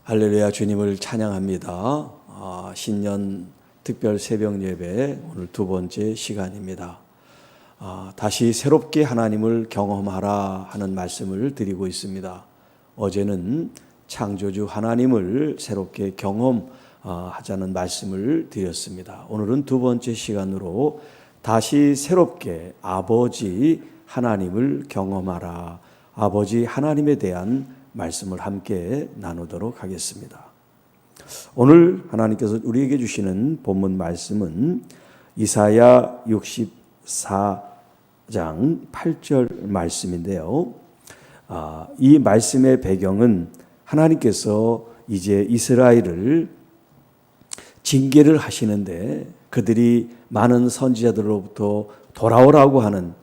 할렐루야, 주님을 찬양합니다. 신년 특별 새벽 예배 오늘 두 번째 시간입니다. 다시 새롭게 하나님을 경험하라 하는 말씀을 드리고 있습니다. 어제는 창조주 하나님을 새롭게 경험하자는 말씀을 드렸습니다. 오늘은 두 번째 시간으로 다시 새롭게 아버지 하나님을 경험하라, 아버지 하나님에 대한 말씀을 함께 나누도록 하겠습니다. 오늘 하나님께서 우리에게 주시는 본문 말씀은 이사야 64장 8절 말씀인데요. 이 말씀의 배경은 하나님께서 이제 이스라엘을 징계를 하시는데 그들이 많은 선지자들로부터 돌아오라고 하는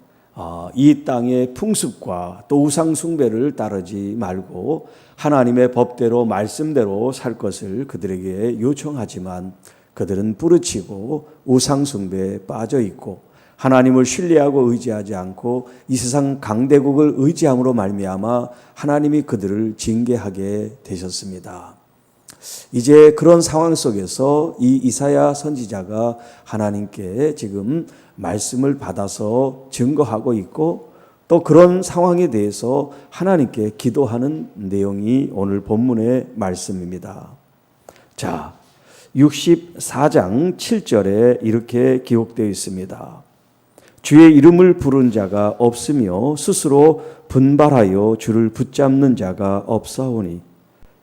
이 땅의 풍습과 또 우상 숭배를 따르지 말고 하나님의 법대로 말씀대로 살 것을 그들에게 요청하지만 그들은 부르치고 우상 숭배에 빠져 있고 하나님을 신뢰하고 의지하지 않고 이 세상 강대국을 의지함으로 말미암아 하나님이 그들을 징계하게 되셨습니다. 이제 그런 상황 속에서 이 이사야 선지자가 하나님께 지금 말씀을 받아서 증거하고 있고 또 그런 상황에 대해서 하나님께 기도하는 내용이 오늘 본문의 말씀입니다. 자, 64장 7절에 이렇게 기록되어 있습니다. 주의 이름을 부른 자가 없으며 스스로 분발하여 주를 붙잡는 자가 없사오니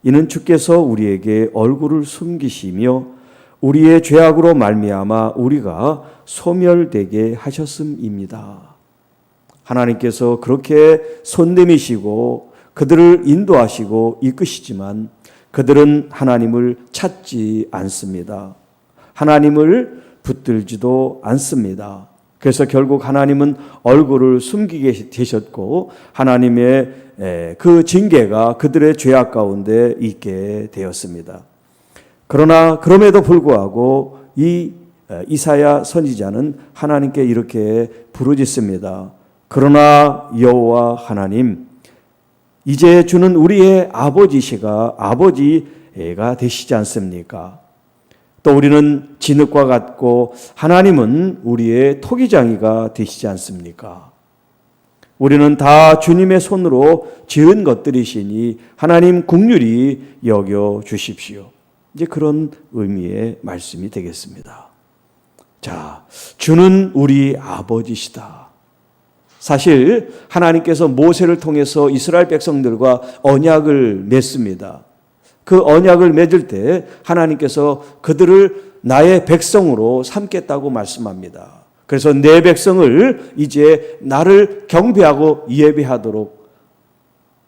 이는 주께서 우리에게 얼굴을 숨기시며 우리의 죄악으로 말미암아 우리가 소멸되게 하셨음입니다. 하나님께서 그렇게 손내미시고 그들을 인도하시고 이끄시지만 그들은 하나님을 찾지 않습니다. 하나님을 붙들지도 않습니다. 그래서 결국 하나님은 얼굴을 숨기게 되셨고 하나님의 그 징계가 그들의 죄악 가운데 있게 되었습니다. 그러나 그럼에도 불구하고 이 이사야 선지자는 하나님께 이렇게 부르짖습니다. 그러나 여호와 하나님, 이제 주는 우리의 아버지시가 아버지가 되시지 않습니까? 또 우리는 진흙과 같고 하나님은 우리의 토기장이가 되시지 않습니까? 우리는 다 주님의 손으로 지은 것들이시니 하나님 긍휼히 여겨 주십시오. 이제 그런 의미의 말씀이 되겠습니다. 자, 주는 우리 아버지시다. 사실 하나님께서 모세를 통해서 이스라엘 백성들과 언약을 맺습니다. 그 언약을 맺을 때 하나님께서 그들을 나의 백성으로 삼겠다고 말씀합니다. 그래서 내 백성을 이제 나를 경배하고 예배하도록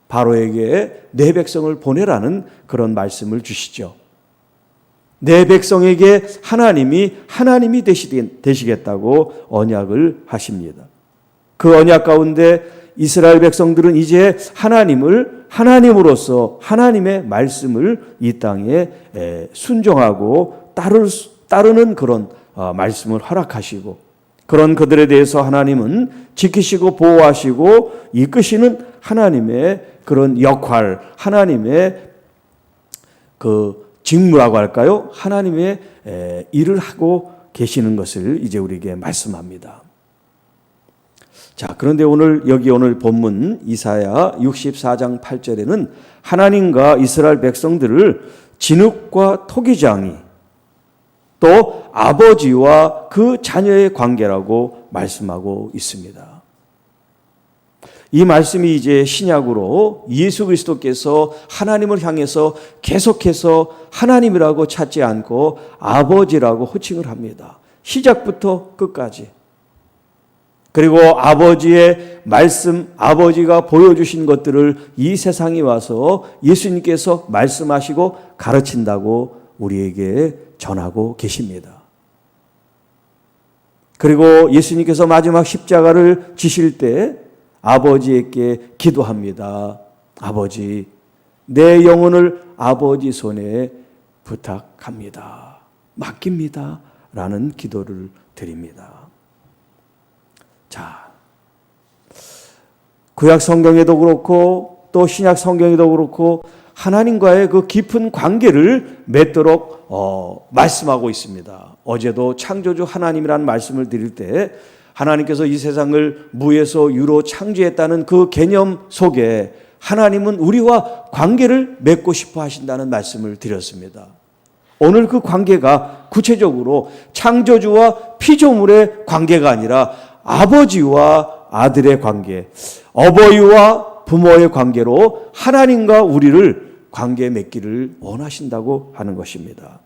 바로에게 내 백성을 보내라는 그런 말씀을 주시죠. 내 백성에게 하나님이 되시겠다고 언약을 하십니다. 그 언약 가운데 이스라엘 백성들은 이제 하나님을 하나님으로서 하나님의 말씀을 이 땅에 순종하고 따르는 그런 말씀을 허락하시고 그런 그들에 대해서 하나님은 지키시고 보호하시고 이끄시는 하나님의 그런 역할, 하나님의 그 직무라고 할까요? 하나님의 일을 하고 계시는 것을 이제 우리에게 말씀합니다. 자, 그런데 오늘 본문 이사야 64장 8절에는 하나님과 이스라엘 백성들을 진흙과 토기장이 또 아버지와 그 자녀의 관계라고 말씀하고 있습니다. 이 말씀이 이제 신약으로 예수 그리스도께서 하나님을 향해서 계속해서 하나님이라고 찾지 않고 아버지라고 호칭을 합니다. 시작부터 끝까지. 그리고 아버지의 말씀, 아버지가 보여주신 것들을 이 세상에 와서 예수님께서 말씀하시고 가르친다고 우리에게 전하고 계십니다. 그리고 예수님께서 마지막 십자가를 지실 때 아버지에게 기도합니다. 아버지, 내 영혼을 아버지 손에 부탁합니다. 맡깁니다. 라는 기도를 드립니다. 자, 구약 성경에도 그렇고 또 신약 성경에도 그렇고 하나님과의 그 깊은 관계를 맺도록 말씀하고 있습니다. 어제도 창조주 하나님이라는 말씀을 드릴 때 하나님께서 이 세상을 무에서 유로 창조했다는 그 개념 속에 하나님은 우리와 관계를 맺고 싶어 하신다는 말씀을 드렸습니다. 오늘 그 관계가 구체적으로 창조주와 피조물의 관계가 아니라 아버지와 아들의 관계, 어버이와 부모의 관계로 하나님과 우리를 관계 맺기를 원하신다고 하는 것입니다.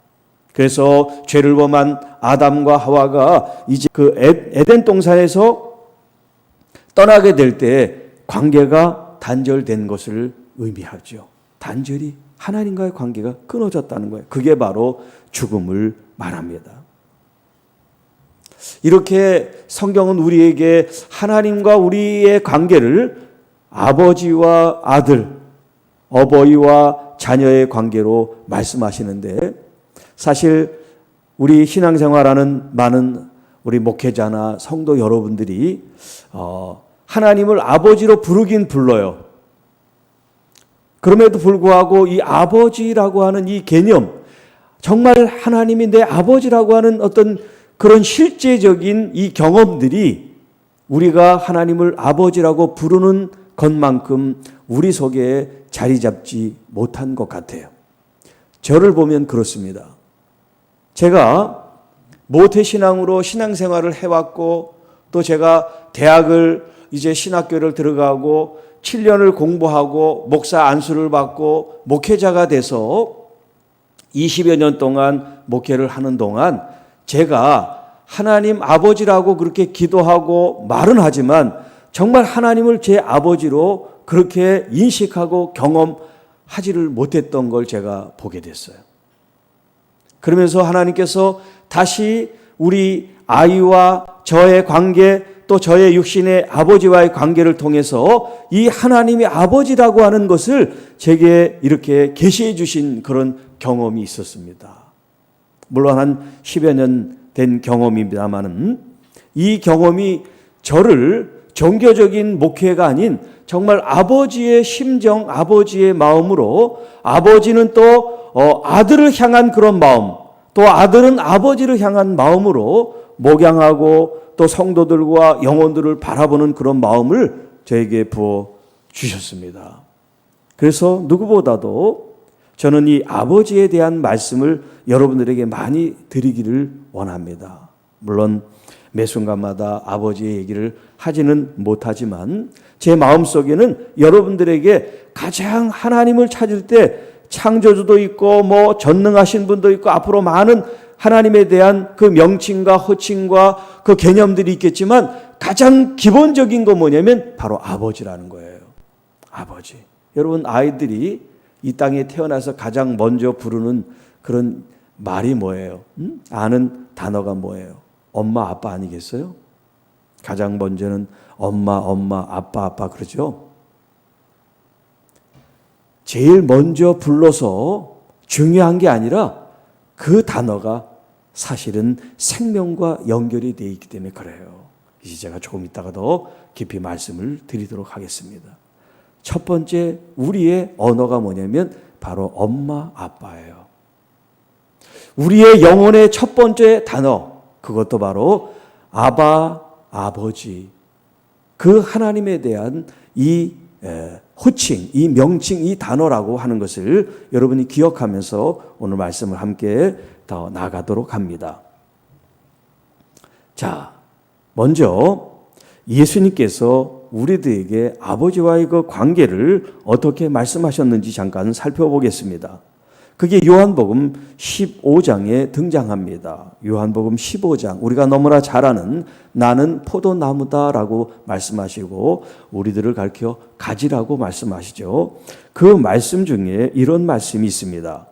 그래서 죄를 범한 아담과 하와가 이제 그 에덴 동산에서 떠나게 될 때 관계가 단절된 것을 의미하죠. 단절이 하나님과의 관계가 끊어졌다는 거예요. 그게 바로 죽음을 말합니다. 이렇게 성경은 우리에게 하나님과 우리의 관계를 아버지와 아들, 어버이와 자녀의 관계로 말씀하시는데 사실 우리 신앙생활하는 많은 우리 목회자나 성도 여러분들이 하나님을 아버지로 부르긴 불러요. 그럼에도 불구하고 이 아버지라고 하는 이 개념, 정말 하나님이 내 아버지라고 하는 어떤 그런 실제적인 이 경험들이 우리가 하나님을 아버지라고 부르는 것만큼 우리 속에 자리 잡지 못한 것 같아요. 저를 보면 그렇습니다. 제가 모태신앙으로 신앙생활을 해왔고 또 제가 대학을 이제 신학교를 들어가고 7년을 공부하고 목사 안수를 받고 목회자가 돼서 20여 년 동안 목회를 하는 동안 제가 하나님 아버지라고 그렇게 기도하고 말은 하지만 정말 하나님을 제 아버지로 그렇게 인식하고 경험하지를 못했던 걸 제가 보게 됐어요. 그러면서 하나님께서 다시 우리 아이와 저의 관계 또 저의 육신의 아버지와의 관계를 통해서 이 하나님이 아버지라고 하는 것을 제게 이렇게 계시해 주신 그런 경험이 있었습니다. 물론 한 10여 년 된 경험입니다만은 이 경험이 저를 종교적인 목회가 아닌 정말 아버지의 심정, 아버지의 마음으로 아버지는 또 아들을 향한 그런 마음, 또 아들은 아버지를 향한 마음으로 목양하고 또 성도들과 영혼들을 바라보는 그런 마음을 저에게 부어 주셨습니다. 그래서 누구보다도 저는 이 아버지에 대한 말씀을 여러분들에게 많이 드리기를 원합니다. 물론 매 순간마다 아버지의 얘기를 하지는 못하지만 제 마음속에는 여러분들에게 가장 하나님을 찾을 때 창조주도 있고 뭐 전능하신 분도 있고 앞으로 많은 하나님에 대한 그 명칭과 호칭과 그 개념들이 있겠지만 가장 기본적인 거 뭐냐면 바로 아버지라는 거예요. 아버지. 여러분 아이들이 이 땅에 태어나서 가장 먼저 부르는 그런 말이 뭐예요? 아는 단어가 뭐예요? 엄마 아빠 아니겠어요? 가장 먼저는 엄마 아빠 그러죠. 제일 먼저 불러서 중요한 게 아니라 그 단어가 사실은 생명과 연결이 되어 있기 때문에 그래요. 이제 제가 조금 이따가 더 깊이 말씀을 드리도록 하겠습니다. 첫 번째 우리의 언어가 뭐냐면 바로 엄마 아빠예요. 우리의 영혼의 첫 번째 단어 그것도 바로 아바 아버지. 그 하나님에 대한 이 호칭, 이 명칭, 이 단어라고 하는 것을 여러분이 기억하면서 오늘 말씀을 함께 더 나가도록 합니다. 자, 먼저 예수님께서 우리들에게 아버지와의 그 관계를 어떻게 말씀하셨는지 잠깐 살펴보겠습니다. 그게 요한복음 15장에 등장합니다. 요한복음 15장, 우리가 너무나 잘 아는 나는 포도나무다라고 말씀하시고 우리들을 가르쳐 가지라고 말씀하시죠. 그 말씀 중에 이런 말씀이 있습니다.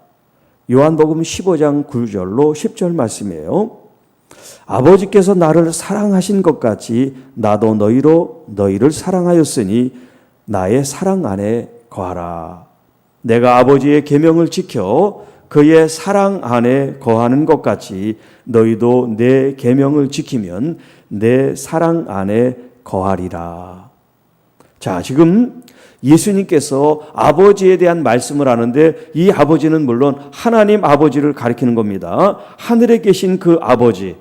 요한복음 15장 9절로 10절 말씀이에요. 아버지께서 나를 사랑하신 것 같이 나도 너희를 사랑하였으니 나의 사랑 안에 거하라. 내가 아버지의 계명을 지켜 그의 사랑 안에 거하는 것 같이 너희도 내 계명을 지키면 내 사랑 안에 거하리라. 자, 지금 예수님께서 아버지에 대한 말씀을 하는데 이 아버지는 물론 하나님 아버지를 가리키는 겁니다. 하늘에 계신 그 아버지.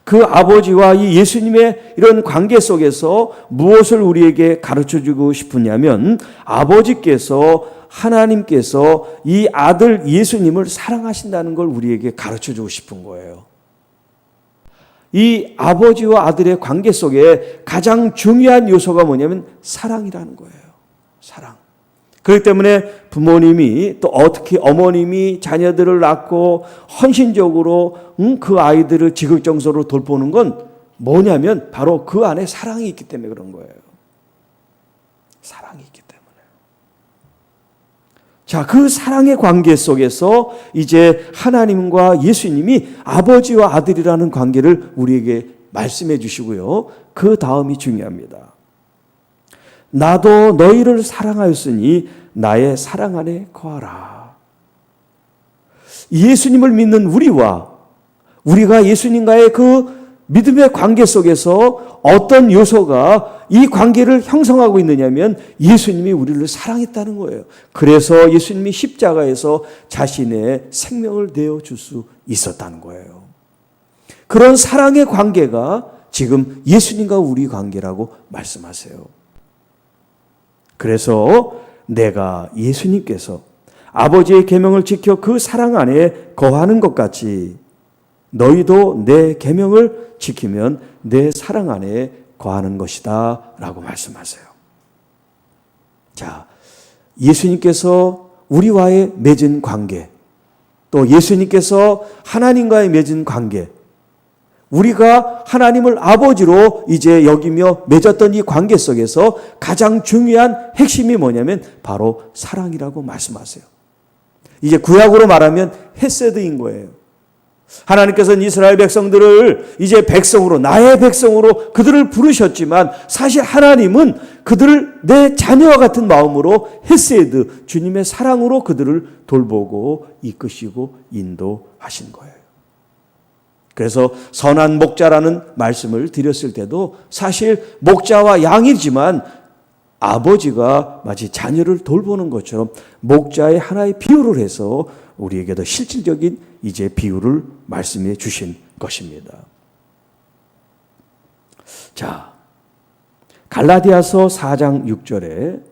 그 아버지와 이 예수님의 이런 관계 속에서 무엇을 우리에게 가르쳐주고 싶으냐면 아버지께서 하나님께서 이 아들 예수님을 사랑하신다는 걸 우리에게 가르쳐주고 싶은 거예요. 이 아버지와 아들의 관계 속에 가장 중요한 요소가 뭐냐면 사랑이라는 거예요. 사랑. 그렇기 때문에 부모님이 또 어떻게 어머님이 자녀들을 낳고 헌신적으로 그 아이들을 지극정성으로 돌보는 건 뭐냐면 바로 그 안에 사랑이 있기 때문에 그런 거예요. 사랑이 있기 때문에. 자, 그 사랑의 관계 속에서 이제 하나님과 예수님이 아버지와 아들이라는 관계를 우리에게 말씀해 주시고요. 그 다음이 중요합니다. 나도 너희를 사랑하였으니 나의 사랑 안에 거하라. 예수님을 믿는 우리가 예수님과의 그 믿음의 관계 속에서 어떤 요소가 이 관계를 형성하고 있느냐면 예수님이 우리를 사랑했다는 거예요. 그래서 예수님이 십자가에서 자신의 생명을 내어줄 수 있었다는 거예요. 그런 사랑의 관계가 지금 예수님과 우리 관계라고 말씀하세요. 그래서 내가 예수님께서 아버지의 계명을 지켜 그 사랑 안에 거하는 것 같이 너희도 내 계명을 지키면 내 사랑 안에 거하는 것이다 라고 말씀하세요. 자, 예수님께서 우리와의 맺은 관계, 또 예수님께서 하나님과의 맺은 관계, 우리가 하나님을 아버지로 이제 여기며 맺었던 이 관계 속에서 가장 중요한 핵심이 뭐냐면 바로 사랑이라고 말씀하세요. 이제 구약으로 말하면 헤세드인 거예요. 하나님께서는 이스라엘 백성들을 이제 백성으로, 나의 백성으로 그들을 부르셨지만 사실 하나님은 그들을 내 자녀와 같은 마음으로 헤세드, 주님의 사랑으로 그들을 돌보고 이끄시고 인도하신 거예요. 그래서 선한 목자라는 말씀을 드렸을 때도 사실 목자와 양이지만 아버지가 마치 자녀를 돌보는 것처럼 목자의 하나의 비유를 해서 우리에게도 실질적인 이제 비유를 말씀해 주신 것입니다. 자, 갈라디아서 4장 6절에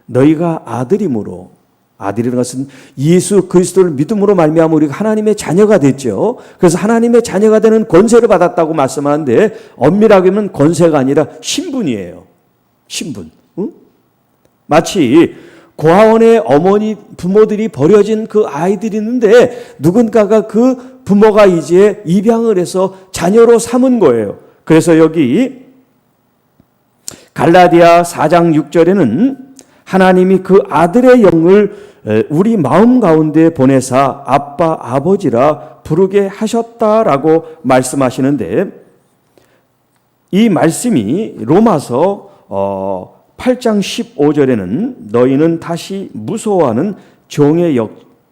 너희가 아들이므로, 아들이라는 것은 예수 그리스도를 믿음으로 말미암아 우리가 하나님의 자녀가 됐죠. 그래서 하나님의 자녀가 되는 권세를 받았다고 말씀하는데 엄밀하게 하면 권세가 아니라 신분이에요. 신분. 응? 마치 고아원에 어머니 부모들이 버려진 그 아이들이 있는데 누군가가 그 부모가 이제 입양을 해서 자녀로 삼은 거예요. 그래서 여기 갈라디아 4장 6절에는 하나님이 그 아들의 영을 우리 마음 가운데 보내사 아빠 아버지라 부르게 하셨다라고 말씀하시는데 이 말씀이 로마서 8장 15절에는 너희는 다시 무서워하는 종의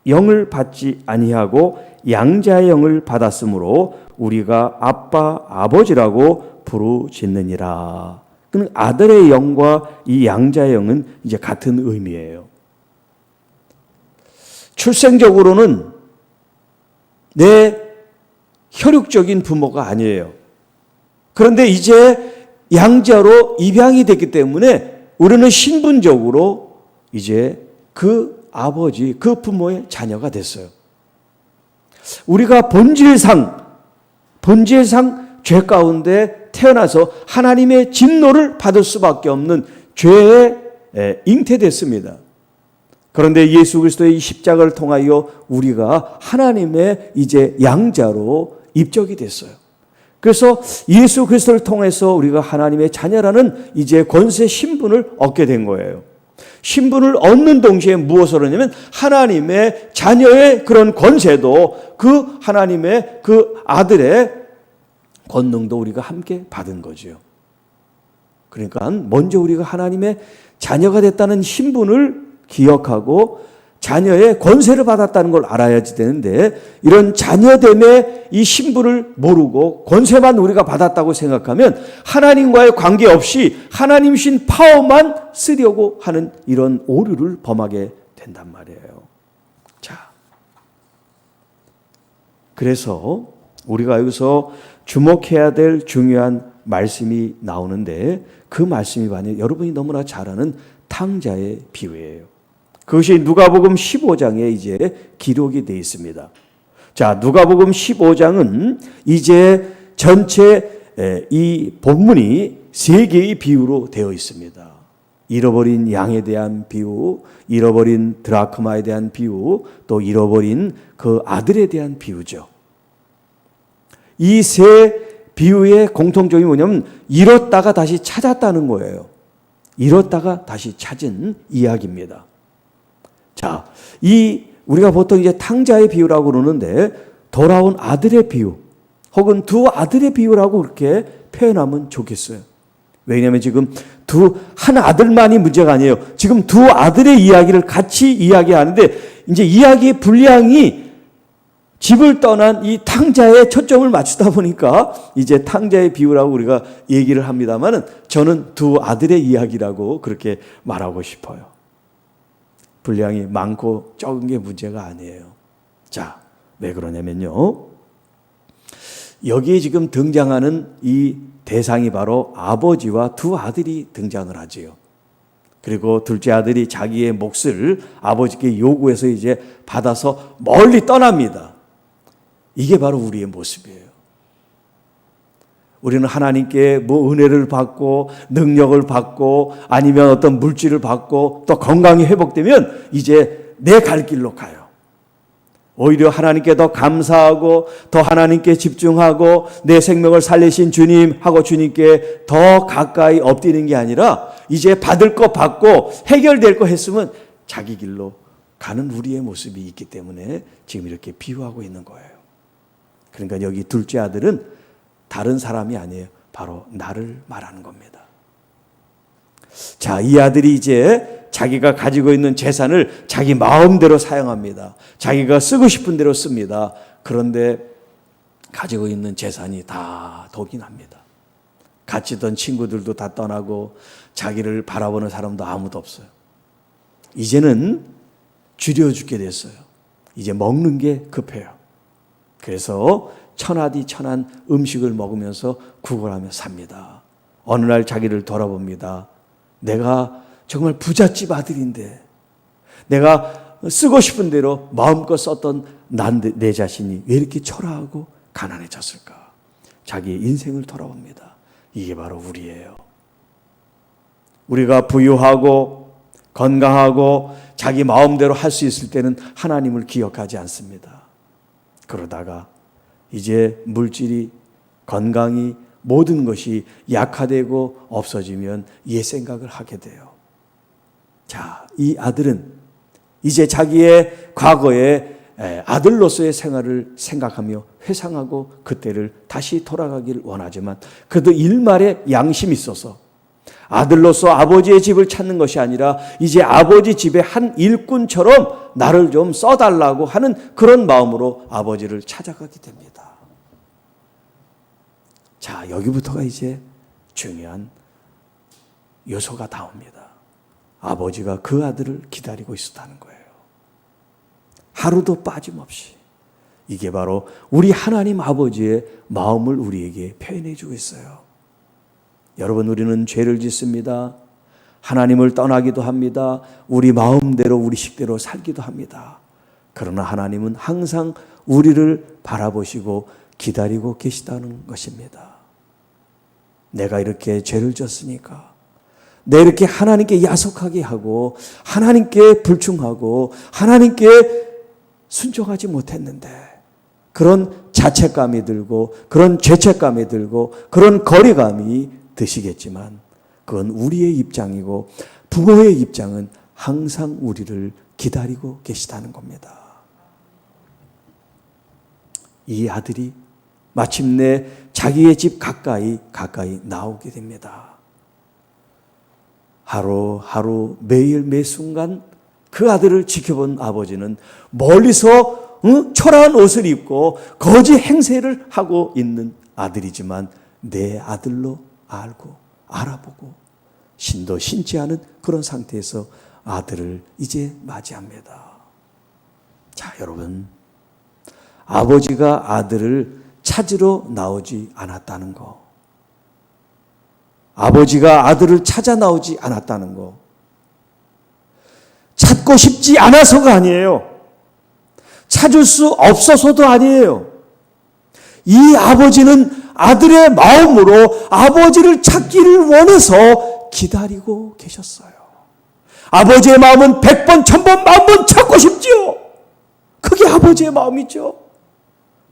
영을 받지 아니하고 양자의 영을 받았으므로 우리가 아빠 아버지라고 부르짖느니라. 그럼 아들의 영과 이 양자의 영은 이제 같은 의미예요. 출생적으로는 내 혈육적인 부모가 아니에요. 그런데 이제 양자로 입양이 됐기 때문에 우리는 신분적으로 이제 그 아버지, 그 부모의 자녀가 됐어요. 우리가 본질상 죄 가운데 태어나서 하나님의 진노를 받을 수밖에 없는 죄에 잉태됐습니다. 그런데 예수 그리스도의 십자가를 통하여 우리가 하나님의 이제 양자로 입적이 됐어요. 그래서 예수 그리스도를 통해서 우리가 하나님의 자녀라는 이제 권세 신분을 얻게 된 거예요. 신분을 얻는 동시에 무엇을 하냐면 하나님의 자녀의 그런 권세도 그 하나님의 그 아들의 권능도 우리가 함께 받은 거죠. 그러니까 먼저 우리가 하나님의 자녀가 됐다는 신분을 기억하고 자녀의 권세를 받았다는 걸 알아야지 되는데, 이런 자녀됨의 이 신분을 모르고 권세만 우리가 받았다고 생각하면 하나님과의 관계없이 하나님이신 파워만 쓰려고 하는 이런 오류를 범하게 된단 말이에요. 자, 그래서 우리가 여기서 주목해야 될 중요한 말씀이 나오는데, 그 말씀이 바로 여러분이 너무나 잘 아는 탕자의 비유예요. 그것이 누가복음 15장에 이제 기록이 되어 있습니다. 자, 누가복음 15장은 이제 전체 이 본문이 세 개의 비유로 되어 있습니다. 잃어버린 양에 대한 비유, 잃어버린 드라크마에 대한 비유, 또 잃어버린 그 아들에 대한 비유죠. 이 세 비유의 공통점이 뭐냐면 잃었다가 다시 찾았다는 거예요. 잃었다가 다시 찾은 이야기입니다. 자, 우리가 보통 이제 탕자의 비유라고 그러는데, 돌아온 아들의 비유, 혹은 두 아들의 비유라고 그렇게 표현하면 좋겠어요. 왜냐하면 지금 한 아들만이 문제가 아니에요. 지금 두 아들의 이야기를 같이 이야기하는데, 이제 이야기의 분량이 집을 떠난 이 탕자에 초점을 맞추다 보니까 이제 탕자의 비유라고 우리가 얘기를 합니다만은, 저는 두 아들의 이야기라고 그렇게 말하고 싶어요. 분량이 많고 적은 게 문제가 아니에요. 자, 왜 그러냐면요, 여기에 지금 등장하는 이 대상이 바로 아버지와 두 아들이 등장을 하지요. 그리고 둘째 아들이 자기의 몫을 아버지께 요구해서 이제 받아서 멀리 떠납니다. 이게 바로 우리의 모습이에요. 우리는 하나님께 뭐 은혜를 받고 능력을 받고 아니면 어떤 물질을 받고 또 건강이 회복되면 이제 내 갈 길로 가요. 오히려 하나님께 더 감사하고 더 하나님께 집중하고 내 생명을 살리신 주님하고 주님께 더 가까이 엎드리는 게 아니라, 이제 받을 거 받고 해결될 거 했으면 자기 길로 가는 우리의 모습이 있기 때문에 지금 이렇게 비유하고 있는 거예요. 그러니까 여기 둘째 아들은 다른 사람이 아니에요. 바로 나를 말하는 겁니다. 자, 이 아들이 이제 자기가 가지고 있는 재산을 자기 마음대로 사용합니다. 자기가 쓰고 싶은 대로 씁니다. 그런데 가지고 있는 재산이 다 독이 납니다. 같이 있던 친구들도 다 떠나고 자기를 바라보는 사람도 아무도 없어요. 이제는 줄여 죽게 됐어요. 이제 먹는 게 급해요. 그래서 천하디 천한 음식을 먹으면서 구걸하며 삽니다. 어느 날 자기를 돌아봅니다. 내가 정말 부잣집 아들인데, 내가 쓰고 싶은 대로 마음껏 썼던 내 자신이 왜 이렇게 초라하고 가난해졌을까? 자기의 인생을 돌아봅니다. 이게 바로 우리예요. 우리가 부유하고 건강하고 자기 마음대로 할 수 있을 때는 하나님을 기억하지 않습니다. 그러다가 이제 물질이, 건강이, 모든 것이 약화되고 없어지면 옛 생각을 하게 돼요. 자, 이 아들은 이제 자기의 과거의 아들로서의 생활을 생각하며 회상하고 그때를 다시 돌아가길 원하지만, 그래도 일말의 양심이 있어서 아들로서 아버지의 집을 찾는 것이 아니라 이제 아버지 집의 한 일꾼처럼 나를 좀 써달라고 하는 그런 마음으로 아버지를 찾아가게 됩니다. 자, 여기부터가 이제 중요한 요소가 나옵니다. 아버지가 그 아들을 기다리고 있었다는 거예요. 하루도 빠짐없이. 이게 바로 우리 하나님 아버지의 마음을 우리에게 표현해 주고 있어요. 여러분, 우리는 죄를 짓습니다. 하나님을 떠나기도 합니다. 우리 마음대로 우리 식대로 살기도 합니다. 그러나 하나님은 항상 우리를 바라보시고 기다리고 계시다는 것입니다. 내가 이렇게 죄를 졌으니까, 내 이렇게 하나님께 야속하게 하고 하나님께 불충하고 하나님께 순종하지 못했는데, 그런 자책감이 들고 그런 죄책감이 들고 그런 거리감이 드시겠지만, 그건 우리의 입장이고 부모의 입장은 항상 우리를 기다리고 계시다는 겁니다. 이 아들이 마침내 자기의 집 가까이 나오게 됩니다. 하루하루 매일 매 순간 그 아들을 지켜본 아버지는 멀리서 초라한 옷을 입고 거지 행세를 하고 있는 아들이지만 내 아들로 알고 알아보고 신도 신지 않은 그런 상태에서 아들을 이제 맞이합니다. 자, 여러분, 아버지가 아들을 찾으러 나오지 않았다는 거, 아버지가 아들을 찾아 나오지 않았다는 거, 찾고 싶지 않아서가 아니에요. 찾을 수 없어서도 아니에요. 이 아버지는 아들의 마음으로 아버지를 찾기를 원해서 기다리고 계셨어요. 아버지의 마음은 100번, 1000번, 10,000번 찾고 싶지요. 그게 아버지의 마음이죠.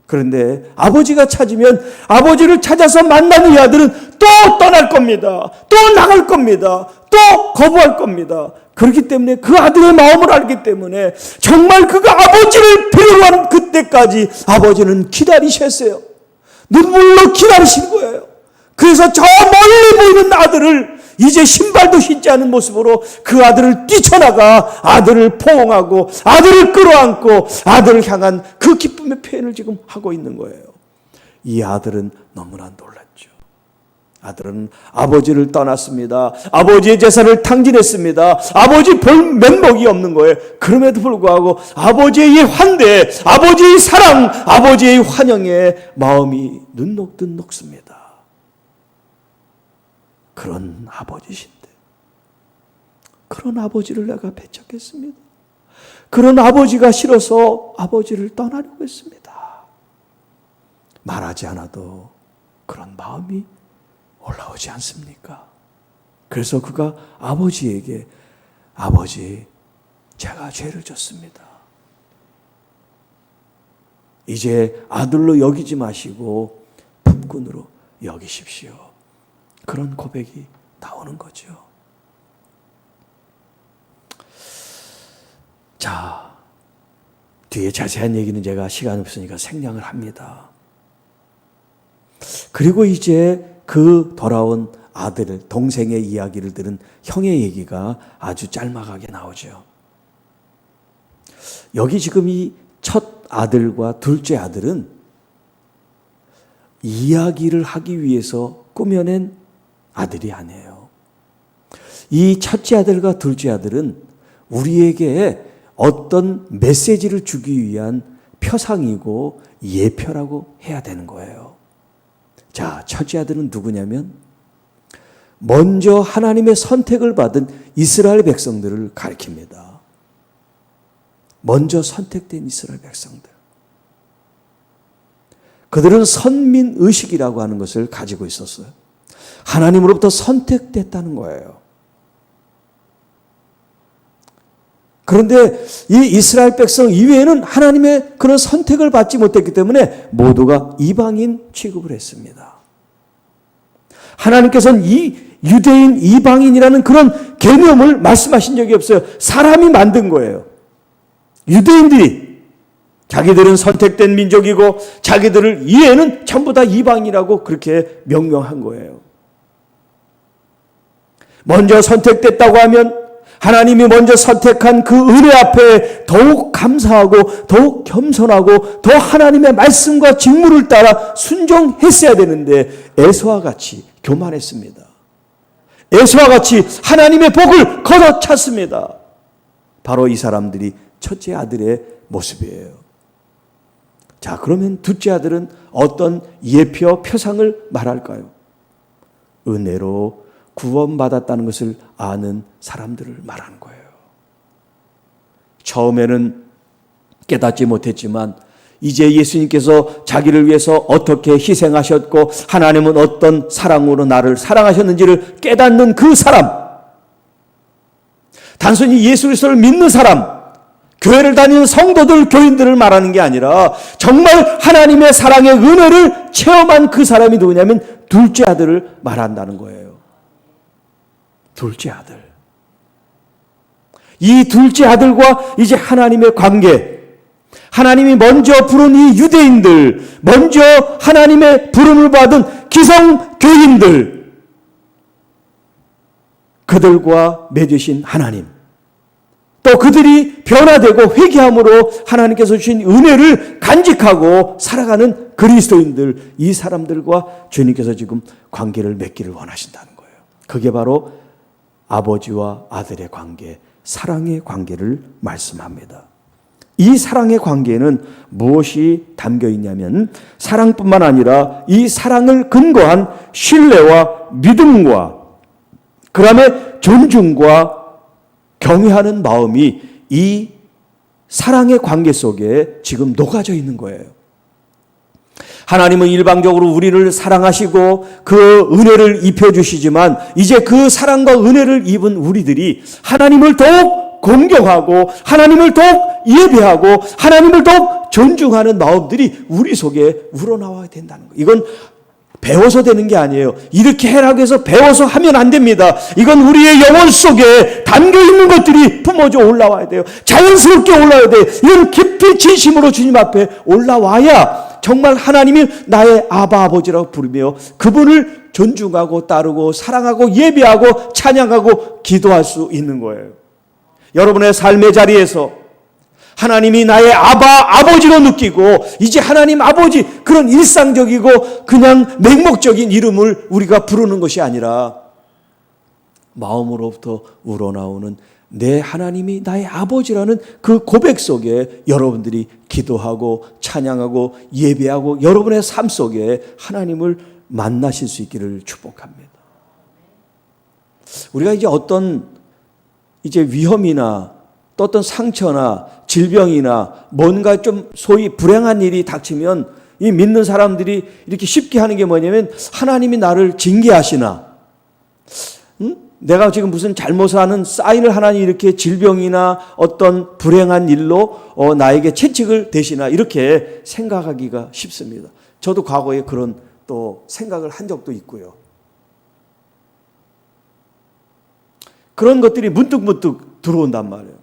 그런데 아버지가 찾으면 아버지를 찾아서 만나는 이 아들은 또 떠날 겁니다. 또 나갈 겁니다. 또 거부할 겁니다. 그렇기 때문에 그 아들의 마음을 알기 때문에 정말 그가 아버지를 필요로 하는 그때까지 아버지는 기다리셨어요. 눈물로 기다리신 거예요. 그래서 저 멀리 보이는 아들을 이제 신발도 신지 않은 모습으로 그 아들을 뛰쳐나가 아들을 포옹하고 아들을 끌어안고 아들을 향한 그 기쁨의 표현을 지금 하고 있는 거예요. 이 아들은 너무나 놀랐죠. 아들은 아버지를 떠났습니다. 아버지의 제사를 탕진했습니다. 아버지 볼 면목이 없는 거예요. 그럼에도 불구하고 아버지의 환대, 아버지의 사랑, 아버지의 환영에 마음이 눈 녹듯 녹습니다. 그런 아버지신데, 그런 아버지를 내가 배척했습니다. 그런 아버지가 싫어서 아버지를 떠나려고 했습니다. 말하지 않아도 그런 마음이 올라오지 않습니까? 그래서 그가 아버지에게, 아버지, 제가 죄를 졌습니다. 이제 아들로 여기지 마시고 품꾼으로 여기십시오. 그런 고백이 나오는 거죠. 자, 뒤에 자세한 얘기는 제가 시간 없으니까 생략을 합니다. 그리고 이제 그 돌아온 아들, 동생의 이야기를 들은 형의 얘기가 아주 짤막하게 나오죠. 여기 지금 이 첫 아들과 둘째 아들은 이야기를 하기 위해서 꾸며낸 아들이 아니에요. 이 첫째 아들과 둘째 아들은 우리에게 어떤 메시지를 주기 위한 표상이고 예표라고 해야 되는 거예요. 자, 첫째 아들은 누구냐면 먼저 하나님의 선택을 받은 이스라엘 백성들을 가리킵니다. 먼저 선택된 이스라엘 백성들. 그들은 선민의식이라고 하는 것을 가지고 있었어요. 하나님으로부터 선택됐다는 거예요. 그런데 이 이스라엘 백성 이외에는 하나님의 그런 선택을 받지 못했기 때문에 모두가 이방인 취급을 했습니다. 하나님께서는 이 유대인, 이방인이라는 그런 개념을 말씀하신 적이 없어요. 사람이 만든 거예요. 유대인들이 자기들은 선택된 민족이고 자기들을 이외에는 전부 다 이방이라고 그렇게 명명한 거예요. 먼저 선택됐다고 하면 하나님이 먼저 선택한 그 은혜 앞에 더욱 감사하고 더욱 겸손하고 더 하나님의 말씀과 직무를 따라 순종했어야 되는데 에서와 같이 교만했습니다. 에서와 같이 하나님의 복을 걷어찼습니다. 바로 이 사람들이 첫째 아들의 모습이에요. 자, 그러면 둘째 아들은 어떤 예표, 표상을 말할까요? 은혜로 구원받았다는 것을 아는 사람들을 말하는 거예요. 처음에는 깨닫지 못했지만 이제 예수님께서 자기를 위해서 어떻게 희생하셨고 하나님은 어떤 사랑으로 나를 사랑하셨는지를 깨닫는 그 사람, 단순히 예수 그리스도를 믿는 사람, 교회를 다니는 성도들, 교인들을 말하는 게 아니라 정말 하나님의 사랑의 은혜를 체험한 그 사람이 누구냐면 둘째 아들을 말한다는 거예요. 둘째 아들. 이 둘째 아들과 이제 하나님의 관계, 하나님이 먼저 부른 이 유대인들, 먼저 하나님의 부름을 받은 기성교인들, 그들과 맺으신 하나님, 또 그들이 변화되고 회개함으로 하나님께서 주신 은혜를 간직하고 살아가는 그리스도인들, 이 사람들과 주님께서 지금 관계를 맺기를 원하신다는 거예요. 그게 바로 아버지와 아들의 관계, 사랑의 관계를 말씀합니다. 이 사랑의 관계에는 무엇이 담겨 있냐면 사랑뿐만 아니라 이 사랑을 근거한 신뢰와 믿음과 그다음에 존중과 경외하는 마음이 이 사랑의 관계 속에 지금 녹아져 있는 거예요. 하나님은 일방적으로 우리를 사랑하시고 그 은혜를 입혀주시지만 이제 그 사랑과 은혜를 입은 우리들이 하나님을 더욱 공경하고 하나님을 더욱 예배하고 하나님을 더욱 존중하는 마음들이 우리 속에 우러나와야 된다는 거예요. 이건 배워서 되는 게 아니에요. 이렇게 해라고 해서 배워서 하면 안 됩니다. 이건 우리의 영혼 속에 담겨있는 것들이 품어져 올라와야 돼요. 자연스럽게 올라와야 돼요. 이런 깊이 진심으로 주님 앞에 올라와야 정말 하나님이 나의 아바 아버지라고 부르며 그분을 존중하고 따르고 사랑하고 예배하고 찬양하고 기도할 수 있는 거예요. 여러분의 삶의 자리에서 하나님이 나의 아바 아버지로 느끼고 이제 하나님 아버지 그런 일상적이고 그냥 맹목적인 이름을 우리가 부르는 것이 아니라 마음으로부터 우러나오는 내 하나님이 나의 아버지라는 그 고백 속에 여러분들이 기도하고 찬양하고 예배하고 여러분의 삶 속에 하나님을 만나실 수 있기를 축복합니다. 우리가 이제 어떤 위험이나 또 어떤 상처나 질병이나 뭔가 좀 소위 불행한 일이 닥치면 이 믿는 사람들이 이렇게 쉽게 하는 게 뭐냐면 하나님이 나를 징계하시나, 내가 지금 무슨 잘못하는 사인을 하나님 이렇게 질병이나 어떤 불행한 일로 나에게 채찍을 대시나 이렇게 생각하기가 쉽습니다. 저도 과거에 그런 또 생각을 한 적도 있고요. 그런 것들이 문득문득 들어온단 말이에요.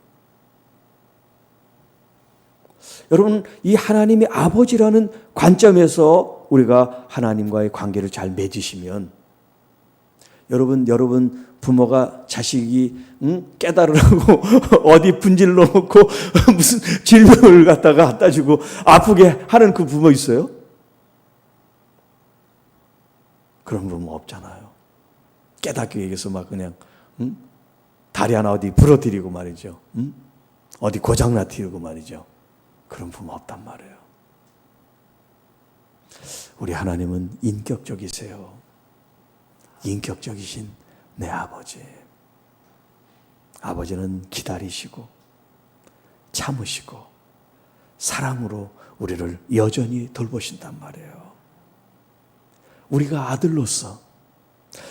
여러분, 이 하나님이 아버지라는 관점에서 우리가 하나님과의 관계를 잘 맺으시면 여러분 부모가 자식이 깨달으라고 어디 분질러 놓고 무슨 질병을 갖다 주고 아프게 하는 그 부모 있어요? 그런 부모 없잖아요. 깨닫기 위해서 막 그냥 다리 하나 어디 부러뜨리고 말이죠. 어디 고장나뜨리고 말이죠. 그런 부모 없단 말이에요. 우리 하나님은 인격적이세요. 인격적이신 내 아버지. 아버지는 기다리시고 참으시고 사랑으로 우리를 여전히 돌보신단 말이에요. 우리가 아들로서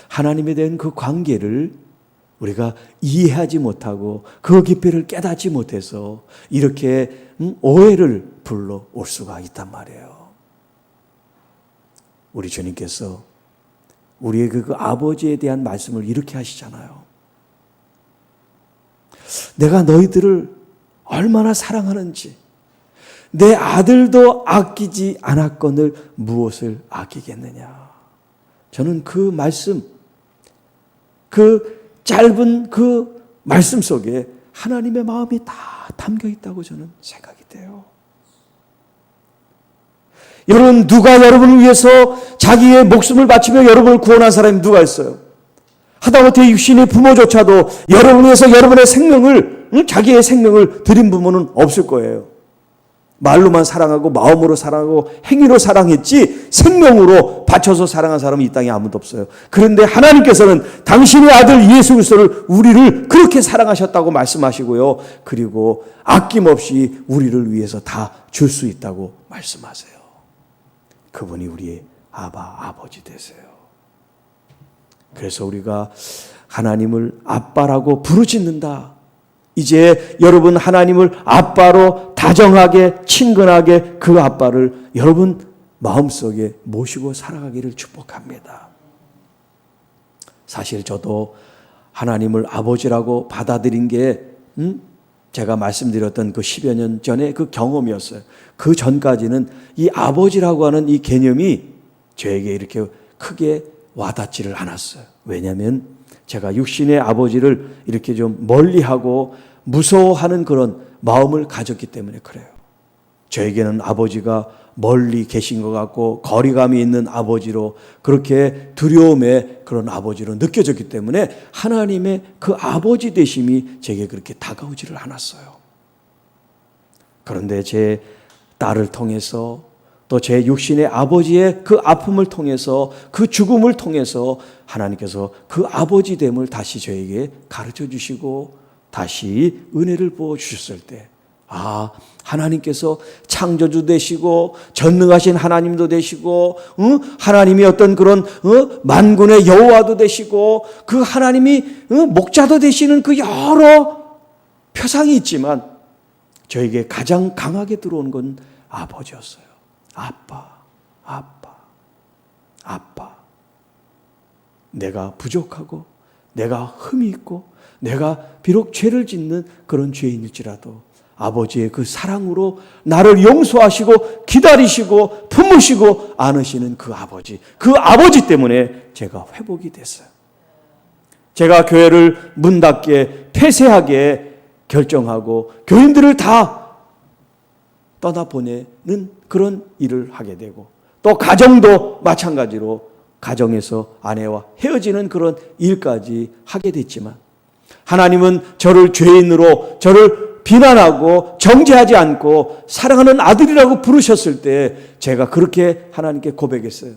하나님에 대한 그 관계를 우리가 이해하지 못하고 그 깊이를 깨닫지 못해서 이렇게 오해를 불러올 수가 있단 말이에요. 우리 주님께서 우리의 그 아버지에 대한 말씀을 이렇게 하시잖아요. 내가 너희들을 얼마나 사랑하는지 내 아들도 아끼지 않았거늘 무엇을 아끼겠느냐. 저는 그 말씀, 그 짧은 그 말씀 속에 하나님의 마음이 다 담겨 있다고 저는 생각이 돼요. 여러분, 누가 여러분을 위해서 자기의 목숨을 바치며 여러분을 구원한 사람이 누가 있어요? 하다못해 육신의 부모조차도 여러분을 위해서 여러분의 생명을, 자기의 생명을 드린 부모는 없을 거예요. 말로만 사랑하고 마음으로 사랑하고 행위로 사랑했지 생명으로 바쳐서 사랑한 사람은 이 땅에 아무도 없어요. 그런데 하나님께서는 당신의 아들 예수 그리스도를 우리를 그렇게 사랑하셨다고 말씀하시고요. 그리고 아낌없이 우리를 위해서 다 줄 수 있다고 말씀하세요. 그분이 우리의 아버지 되세요. 그래서 우리가 하나님을 아빠라고 부르짖는다. 이제 여러분 하나님을 아빠로 다정하게 친근하게 그 아빠를 여러분 마음속에 모시고 살아가기를 축복합니다. 사실 저도 하나님을 아버지라고 받아들인 게 제가 말씀드렸던 그 10여 년 전에 그 경험이었어요. 그 전까지는 이 아버지라고 하는 이 개념이 저에게 이렇게 크게 와닿지를 않았어요. 왜냐하면 제가 육신의 아버지를 이렇게 좀 멀리하고 무서워하는 그런 마음을 가졌기 때문에 그래요. 저에게는 아버지가 멀리 계신 것 같고 거리감이 있는 아버지로, 그렇게 두려움의 그런 아버지로 느껴졌기 때문에 하나님의 그 아버지 되심이 제게 그렇게 다가오지를 않았어요. 그런데 제 딸을 통해서, 또 제 육신의 아버지의 그 아픔을 통해서, 그 죽음을 통해서 하나님께서 그 아버지됨을 다시 저에게 가르쳐 주시고 다시 은혜를 부어 주셨을 때, 하나님께서 창조주 되시고 전능하신 하나님도 되시고, 하나님이 어떤 그런 만군의 여호와도 되시고, 그 하나님이 목자도 되시는 그 여러 표상이 있지만 저에게 가장 강하게 들어온 건 아버지였어요. 아빠. 내가 부족하고 내가 흠이 있고 내가 비록 죄를 짓는 그런 죄인일지라도 아버지의 그 사랑으로 나를 용서하시고 기다리시고 품으시고 안으시는 그 아버지 때문에 제가 회복이 됐어요. 제가 교회를 문 닫게 폐쇄하게 결정하고 교인들을 다 떠나보내는 그런 일을 하게 되고, 또 가정도 마찬가지로 가정에서 아내와 헤어지는 그런 일까지 하게 됐지만, 하나님은 저를 죄인으로, 저를 비난하고 정죄하지 않고 사랑하는 아들이라고 부르셨을 때 제가 그렇게 하나님께 고백했어요.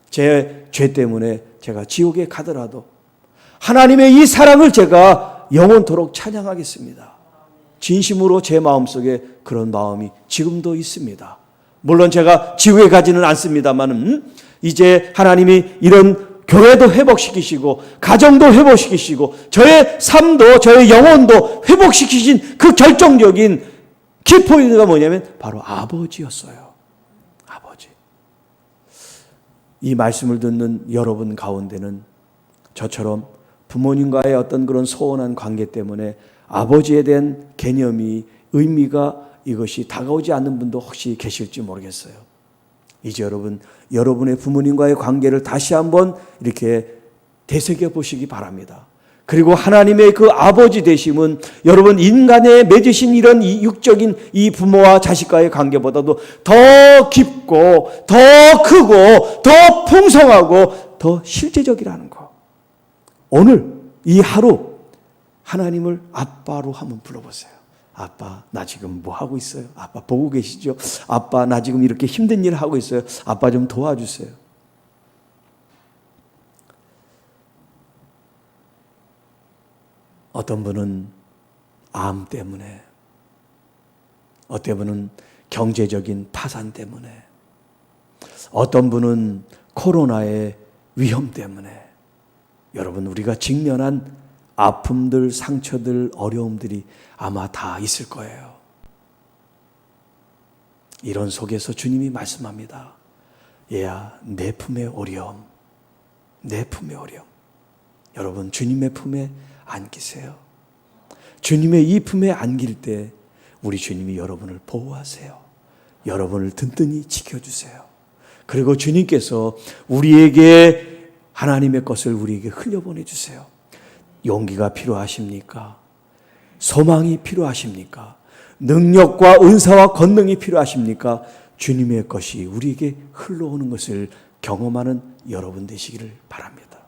제 죄 때문에 제가 지옥에 가더라도 하나님의 이 사랑을 제가 영원토록 찬양하겠습니다. 진심으로 제 마음속에 그런 마음이 지금도 있습니다. 물론 제가 지옥에 가지는 않습니다만, 이제 하나님이 이런 교회도 회복시키시고 가정도 회복시키시고 저의 삶도 저의 영혼도 회복시키신 그 결정적인 키포인트가 뭐냐면 바로 아버지였어요. 아버지. 이 말씀을 듣는 여러분 가운데는 저처럼 부모님과의 어떤 그런 소원한 관계 때문에 아버지에 대한 개념이, 의미가, 이것이 다가오지 않는 분도 혹시 계실지 모르겠어요. 이제 여러분의 부모님과의 관계를 다시 한번 이렇게 되새겨 보시기 바랍니다. 그리고 하나님의 그 아버지 되심은 여러분 인간에 맺으신 이런 육적인 이 부모와 자식과의 관계보다도 더 깊고 더 크고 더 풍성하고 더 실제적이라는 거. 오늘 이 하루 하나님을 아빠로 한번 불러보세요. 아빠, 나 지금 뭐 하고 있어요? 아빠 보고 계시죠? 아빠, 나 지금 이렇게 힘든 일을 하고 있어요. 아빠 좀 도와주세요. 어떤 분은 암 때문에, 어떤 분은 경제적인 파산 때문에, 어떤 분은 코로나의 위험 때문에, 여러분 우리가 직면한 아픔들, 상처들, 어려움들이 아마 다 있을 거예요. 이런 속에서 주님이 말씀합니다. 얘야, 내 품에 오렴. 내 품에 오렴. 여러분 주님의 품에 안기세요. 주님의 이 품에 안길 때 우리 주님이 여러분을 보호하세요. 여러분을 든든히 지켜주세요. 그리고 주님께서 우리에게 하나님의 것을 우리에게 흘려보내주세요. 용기가 필요하십니까? 소망이 필요하십니까? 능력과 은사와 권능이 필요하십니까? 주님의 것이 우리에게 흘러오는 것을 경험하는 여러분 되시기를 바랍니다.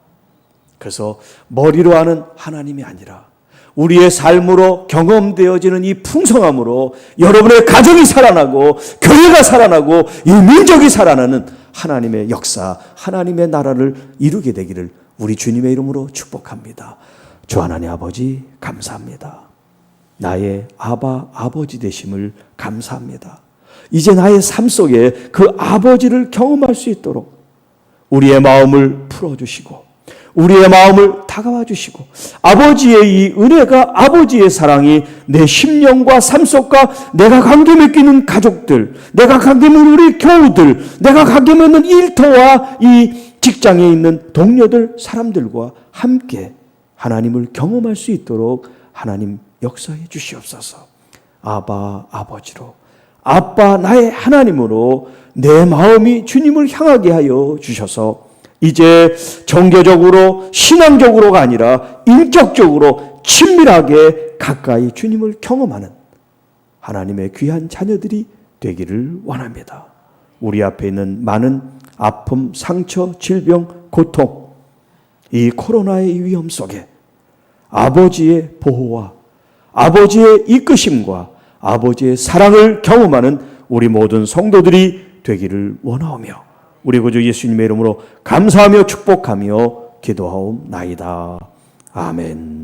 그래서 머리로 하는 하나님이 아니라 우리의 삶으로 경험되어지는 이 풍성함으로 여러분의 가정이 살아나고 교회가 살아나고 이 민족이 살아나는 하나님의 역사, 하나님의 나라를 이루게 되기를 우리 주님의 이름으로 축복합니다. 주 하나님 아버지 감사합니다. 나의 아버지 되심을 감사합니다. 이제 나의 삶 속에 그 아버지를 경험할 수 있도록 우리의 마음을 풀어주시고 우리의 마음을 다가와 주시고 아버지의 이 은혜가, 아버지의 사랑이 내 심령과 삶 속과 내가 관계 맺기는 가족들, 내가 관계 맺는 우리 교우들, 내가 관계 맺는 일터와 이 직장에 있는 동료들, 사람들과 함께 하나님을 경험할 수 있도록 하나님 역사해 주시옵소서. 아버지로, 아빠 나의 하나님으로 내 마음이 주님을 향하게 하여 주셔서 이제 종교적으로 신앙적으로가 아니라 인격적으로 친밀하게 가까이 주님을 경험하는 하나님의 귀한 자녀들이 되기를 원합니다. 우리 앞에 있는 많은 아픔, 상처, 질병, 고통, 이 코로나의 위험 속에 아버지의 보호와 아버지의 이끄심과 아버지의 사랑을 경험하는 우리 모든 성도들이 되기를 원하오며 우리 구주 예수님의 이름으로 감사하며 축복하며 기도하옵나이다. 아멘.